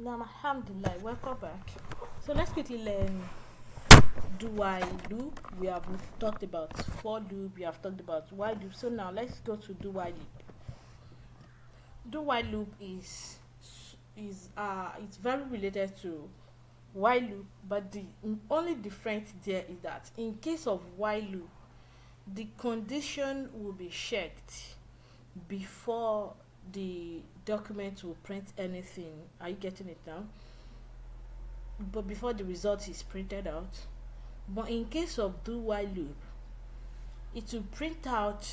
Now, alhamdulillah, welcome back. So let's quickly learn do while loop. We have talked about for loop, we have talked about while loop. So now let's go to do while loop. Do while loop is it's very related to while loop, but the only difference there is that in case of while loop, the condition will be checked before the document will print anything. Are you getting it now? But before the result is printed out. But in case of do while loop, it will print out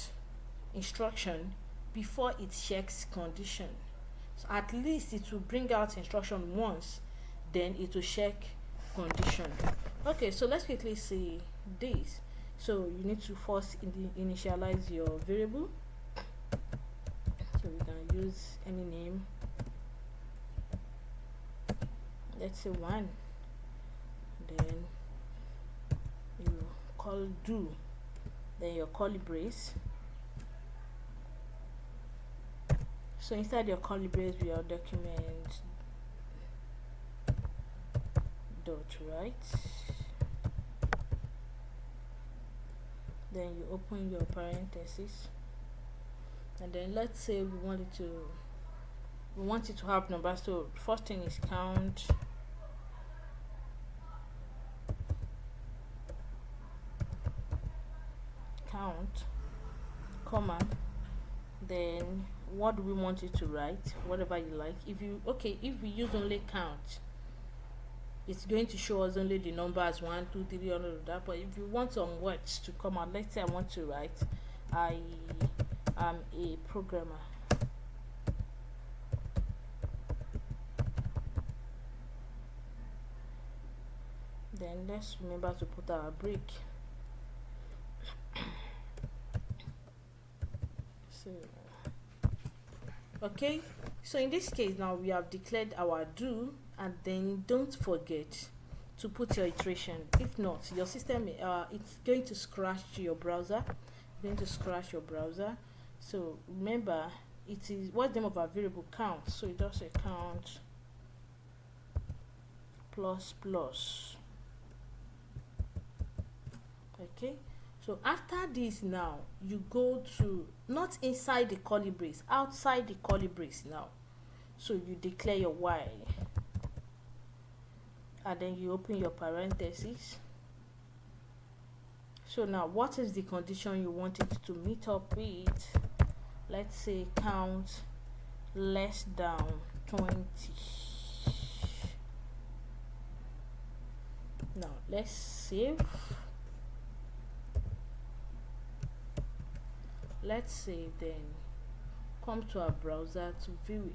instruction before it checks condition. So at least it will bring out instruction once, then it will check condition. Okay, so let's quickly see this. So you need to first initialize your variable. So we can use any name. Let's say 1. Then you call do. Then your curly brace. So inside your curly brace, we have document dot write. Then you open your parentheses, and then let's say we want it to have numbers. So first thing is count, comma, then what do we want it to write? Whatever you like. If we use only count, it's going to show us only the numbers 1, 2, 3, all of that. But if you want some words to come out, let's say I want to write I am a programmer. Then let's remember to put our break. So okay, so in this case now we have declared our do, and then don't forget to put your iteration. If not, your system it's going to crash your browser. So remember, it is what's the name of our variable? Count. So it does a count plus plus. Okay, so after this now you go to not inside the curly brace, outside the curly brace now. So you declare your while, and then you open your parentheses. So now what is the condition you want it to meet up with? Let's say count less than 20. Now let's save. Let's save, then come to our browser to view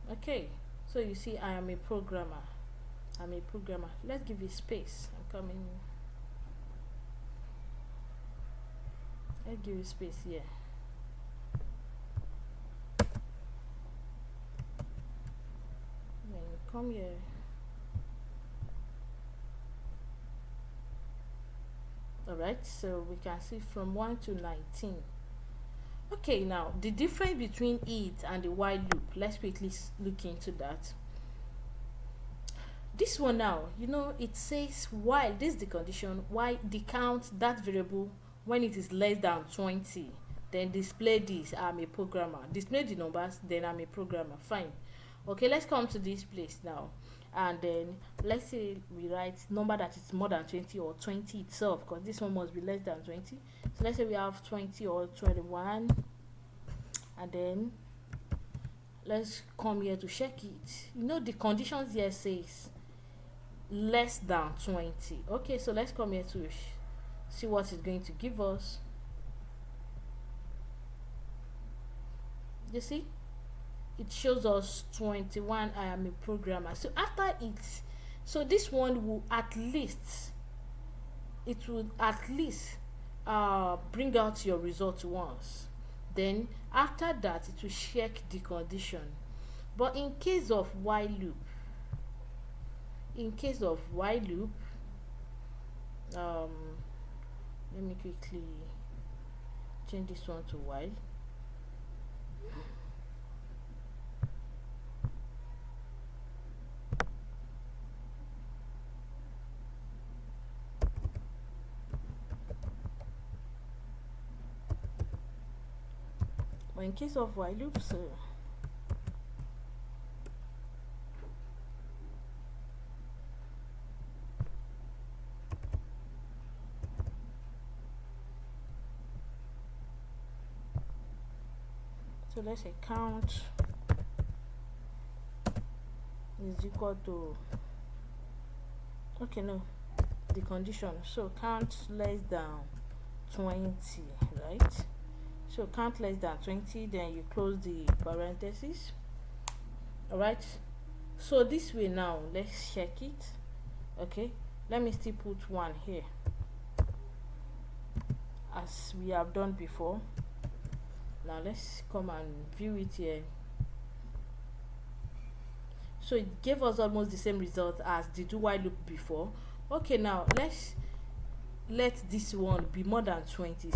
it. Okay, so you see I am a programmer. Let's give it space. I'm coming. Let's give it space here. Then come here. Alright, so we can see from 1 to 19. Okay, now the difference between it and the while loop, let's quickly look into that. This one now, it says while, this is the condition, while the count, that variable, when it is less than 20, then display this, I'm a programmer. Display the numbers, then I'm a programmer. Fine. Okay, let's come to this place now, and then let's say we write number that is more than 20 or 20 itself, because this one must be less than 20. So let's say we have 20 or 21, and then let's come here to check it. The conditions here says less than 20. Okay, so let's come here to see what it's going to give us. You see, it shows us 21. I am a programmer. So after it, so this one will at least bring out your result once. Then after that, it will check the condition. But in case of while loop, let me quickly change this one to while. But in case of while loop, so let's say count is equal to, okay, no, the condition, so count less than 20, right? So count less than 20, then you close the parentheses. All right, so this way now let's check it. Okay, let me still put 1 here as we have done before. Now let's come and view it here. So it gave us almost the same result as the do while loop before. Okay, now let's let this one be more than 20.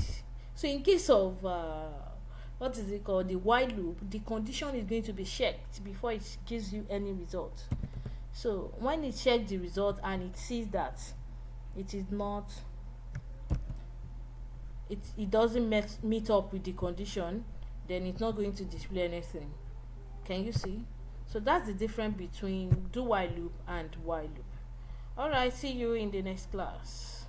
So in case of what is it called, the while loop, the condition is going to be checked before it gives you any result. So when it checks the result and it sees that it is not, it doesn't meet up with the condition, then it's not going to display anything. Can you see? So that's the difference between do while loop and while loop. All right, see you in the next class.